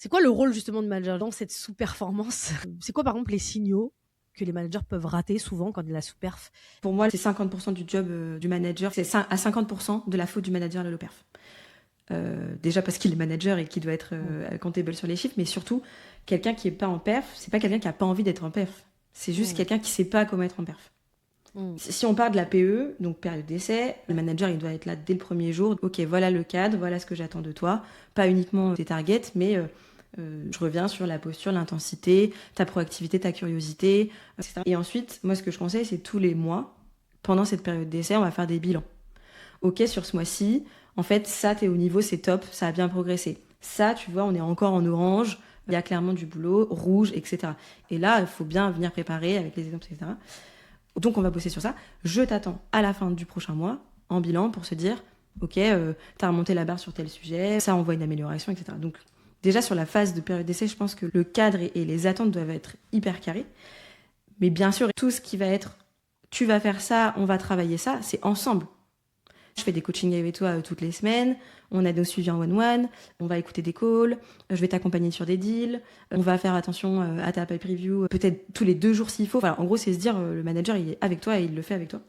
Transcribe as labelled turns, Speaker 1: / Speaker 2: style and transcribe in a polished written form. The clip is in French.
Speaker 1: C'est quoi le rôle justement de manager dans cette sous-performance? C'est quoi par exemple les signaux que les managers peuvent rater souvent quand il y a la sous-perf?
Speaker 2: Pour moi, c'est 50% du job du manager. C'est à 50% de la faute du manager de l'OPERF. Déjà parce qu'il est manager et qu'il doit être accountable sur les chiffres, mais surtout, quelqu'un qui est pas en perf, c'est pas quelqu'un qui a pas envie d'être en perf. C'est juste quelqu'un qui sait pas comment être en perf. Si on part de la PE, donc période d'essai, le manager il doit être là dès le premier jour. Ok, voilà le cadre, voilà ce que j'attends de toi. Pas uniquement tes targets, mais je reviens sur la posture, l'intensité, ta proactivité, ta curiosité, etc. Et ensuite, moi ce que je conseille, c'est tous les mois, pendant cette période d'essai, on va faire des bilans. Ok, sur ce mois-ci, en fait, ça, t'es au niveau, c'est top, ça a bien progressé. Ça, tu vois, on est encore en orange, il y a clairement du boulot, rouge, etc. Et là, il faut bien venir préparer avec les exemples, etc. Donc, on va bosser sur ça. Je t'attends à la fin du prochain mois, en bilan, pour se dire, ok, t'as remonté la barre sur tel sujet, ça envoie une amélioration, etc. Donc, déjà, sur la phase de période d'essai, je pense que le cadre et les attentes doivent être hyper carrés. Mais bien sûr, tout ce qui va être, tu vas faire ça, on va travailler ça, c'est ensemble. Je fais des coachings avec toi toutes les semaines, on a nos suivis en one-one, on va écouter des calls, je vais t'accompagner sur des deals, on va faire attention à ta pipe review peut-être tous les 2 jours s'il faut. Voilà, en gros, c'est se dire, le manager, il est avec toi et il le fait avec toi.